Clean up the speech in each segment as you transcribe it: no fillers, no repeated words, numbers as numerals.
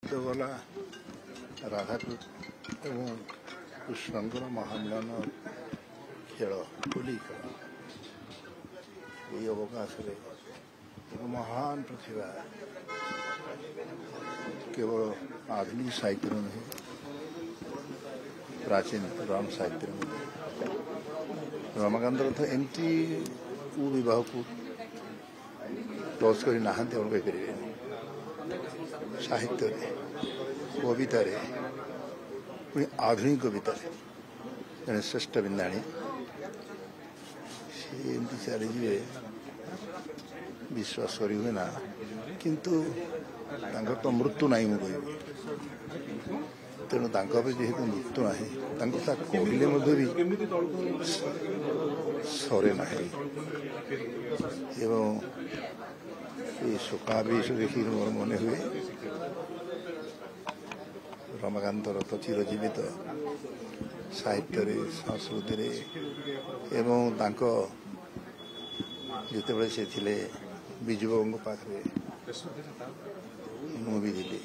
गला राधाकृष्ण एवं कृष्णंकर महामिलन खेल होली खेल ये अवकाश एक महान प्रतिभा केवल आधुनिक साहित्य नहीं प्राचीन पुराण साहित्य रमाकांत रथ एमती विवाह को टच कर साहित्य कविता पुणी आधुनिक कविता जड़े श्रेष्ठ बिंदाणी सी चलीजे विश्वास कर हुए ना किंतु तो मृत्यु ना मुझे तेणु जेहेतु मृत्यु ना कहले भी सरे ना एवं ये शोकावेश देखी मोर मन हुए रमाकांत रथ चिरजीवित साहित्य संस्कृति एवं जितेबाला से थिले विजुबाबू पाखे मुझे थी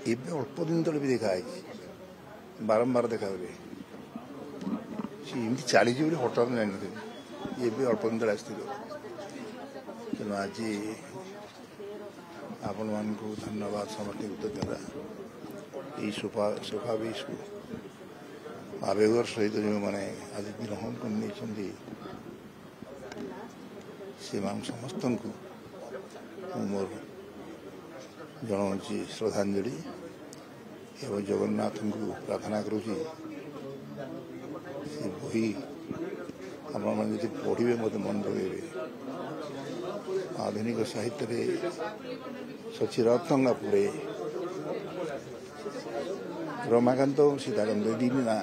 एवं अल्प दिन तले भी देखाई बारंबार देखा हुए एमती चली हठात जानी ये अल्प दिन तले आसती तेणु आज आपण मान को धन्यवाद समस्त कृतज्ञता ये शोभावेश को आवेगर सहित जो मैंने आज ग्रहण कर समस्त को मोर जनाऊँगी श्रद्धांजलि एवं जगन्नाथ को प्रार्थना करुँगी से बही आपण पढ़े मत मन लगे आधुनिक साहित्य सचिरत्ना पुरे रमाकांत सीताकांत दिन ना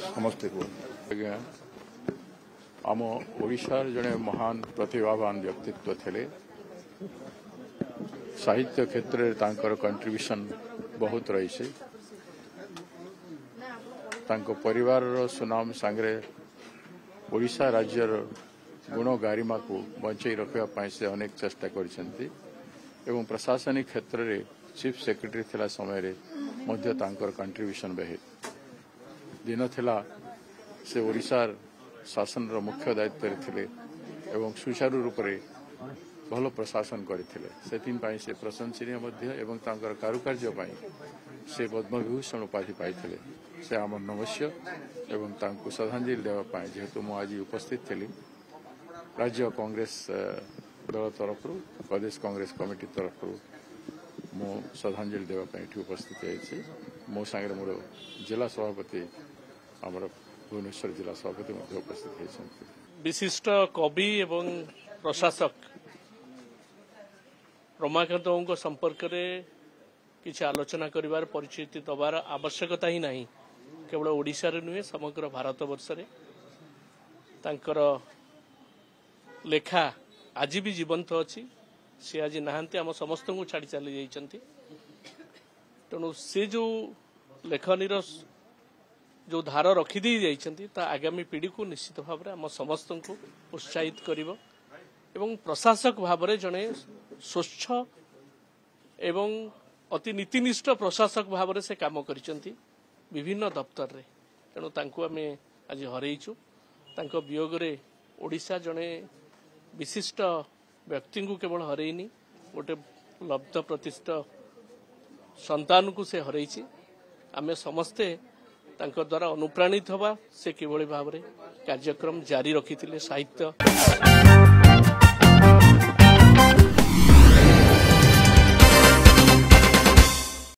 समस्ते को आम ओडिशार जड़े महान प्रतिभावान व्यक्तित्व थे साहित्य क्षेत्र में तांकर कंट्रीब्यूशन बहुत रही परिवार सुनाम सांगे ओडिशा राज्यर गुण गारिमा को बंचाई रखा से अनेक चेष्टा करछंती एवं प्रशासनिक क्षेत्र में चीफ सेक्रेटरी थिला समय मध्य तांकर कंट्रीब्यूशन बेहे दिन थिला से ओडिशार शासन रो मुख्य दायित्व थिले एवं सुचारू रूप से भल प्रशासन करते से प्रशंसनीय मध्य एवं तांकर कारुकार्य से पद्मविभूषण उपाधि पाई से आम नमस्य एवं तांको श्रद्धांजलि देवा जेहेतु मु आज उपस्थित थी राज्य कांग्रेस दल तरफ प्रदेश कांग्रेस कमिटी तरफ मु श्रद्धांजलि देवाई उपस्थित है मो सांगे मोर जिला सभापति आमर भुवनेश्वर जिला सभापति उपस्थित है विशिष्ट कवि एवं प्रशासक रमाकांत संपर्क में किसी आलोचना कर परिचित दबार आवश्यकता ही नहीं केवल ओडिशा रे नुहे समग्र भारत वर्ष रे तांकर लेखा आज भी जीवंत अच्छी सी आज नहांती आम समस्त को छाड़ी चली जाइछंती तेणु से जो लेखनी जो धार रखिदे जाइछंती ता आगामी पीढ़ी को निश्चित भाव में आम समस्त को उत्साहित करिवो एवं प्रशासक भाव में जड़े स्वच्छ एवं अति नीतिनिष्ठ प्रशासक भाव में से काम करिसेंती विभिन्न दफ्तर रे तेणु तांको आमे आज हरैछु तांको वियोग रे ओडिशा जड़े विशिष्ट व्यक्ति को केवल हरैनी गोटे लब्ध प्रतिष्ठित संतान को से हरैछि आमे समस्ते तांको द्वारा अनुप्राणित हवा से किभଳି भाव रे कार्यक्रम जारी रखिथिले साहित्य